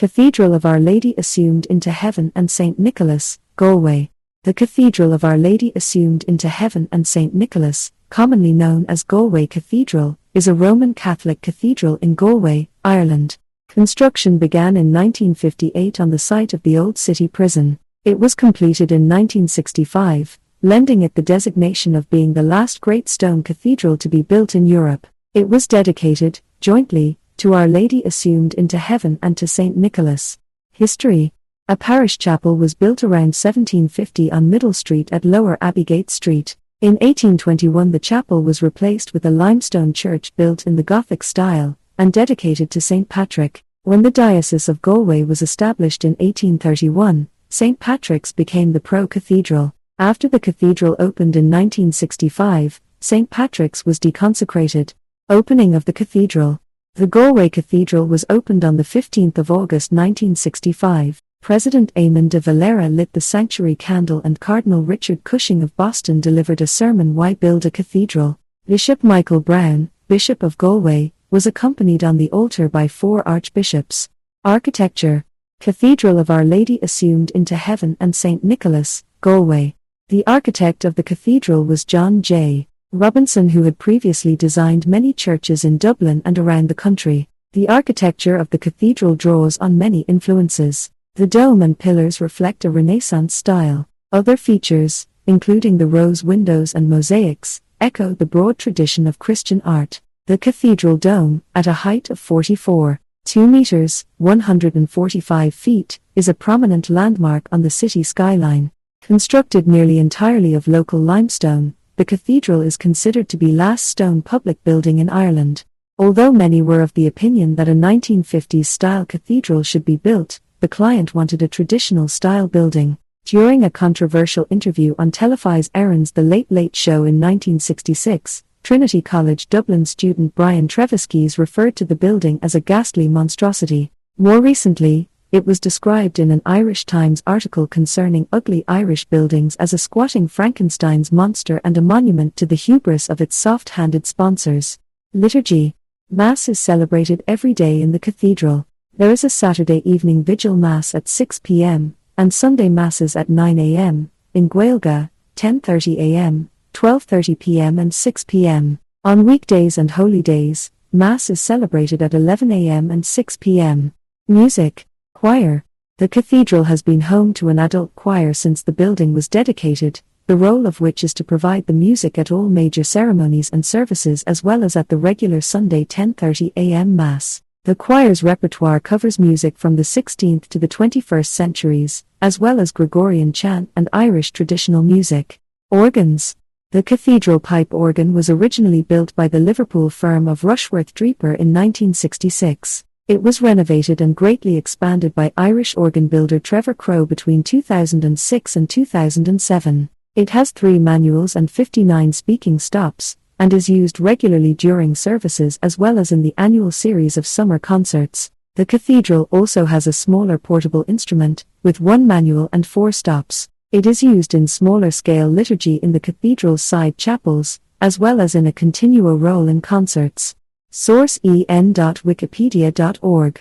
Cathedral of Our Lady Assumed into Heaven and St. Nicholas, Galway. The Cathedral of Our Lady Assumed into Heaven and St. Nicholas, commonly known as Galway Cathedral, is a Roman Catholic cathedral in Galway, Ireland. Construction began in 1958 on the site of the old city prison. It was completed in 1965, lending it the designation of being the last great stone cathedral to be built in Europe. It was dedicated, jointly, to Our Lady Assumed into Heaven and to St. Nicholas. History. A parish chapel was built around 1750 on Middle Street at Lower Abbeygate Street. In 1821 the chapel was replaced with a limestone church built in the Gothic style, and dedicated to St. Patrick. When the Diocese of Galway was established in 1831, St. Patrick's became the pro-cathedral. After the cathedral opened in 1965, St. Patrick's was deconsecrated. Opening of the cathedral. The Galway Cathedral was opened on the 15th of August 1965. President Eamon de Valera lit the sanctuary candle and Cardinal Richard Cushing of Boston delivered a sermon Why Build a Cathedral. Bishop Michael Brown, Bishop of Galway, was accompanied on the altar by 4 archbishops. Architecture. Cathedral of Our Lady Assumed into Heaven and St. Nicholas, Galway. The architect of the cathedral was John J. Robinson, who had previously designed many churches in Dublin and around the country. The architecture of the cathedral draws on many influences. The dome and pillars reflect a Renaissance style. Other features, including the rose windows and mosaics, echo the broad tradition of Christian art. The cathedral dome, at a height of 44.2 meters, 145 feet, is a prominent landmark on the city skyline. Constructed nearly entirely of local limestone, the cathedral is considered to be last stone public building in Ireland. Although many were of the opinion that a 1950s-style cathedral should be built, the client wanted a traditional-style building. During a controversial interview on Telefy's Erin's The Late Late Show in 1966, Trinity College Dublin student Brian Treviskis referred to the building as a ghastly monstrosity. More recently, it was described in an Irish Times article concerning ugly Irish buildings as a squatting Frankenstein's monster and a monument to the hubris of its soft-handed sponsors. Liturgy. Mass is celebrated every day in the cathedral. There is a Saturday evening vigil Mass at 6 p.m., and Sunday Masses at 9 a.m., in Gaeilge, 10:30 a.m., 12:30 p.m. and 6 p.m. On weekdays and holy days, Mass is celebrated at 11 a.m. and 6 p.m. Music. Choir. The cathedral has been home to an adult choir since the building was dedicated, the role of which is to provide the music at all major ceremonies and services as well as at the regular Sunday 10:30 a.m. Mass. The choir's repertoire covers music from the 16th to the 21st centuries, as well as Gregorian chant and Irish traditional music. Organs. The cathedral pipe organ was originally built by the Liverpool firm of Rushworth Draper in 1966. It was renovated and greatly expanded by Irish organ builder Trevor Crowe between 2006 and 2007. It has 3 manuals and 59 speaking stops, and is used regularly during services as well as in the annual series of summer concerts. The cathedral also has a smaller portable instrument, with 1 manual and 4 stops. It is used in smaller scale liturgy in the cathedral's side chapels, as well as in a continuo role in concerts. Source en.wikipedia.org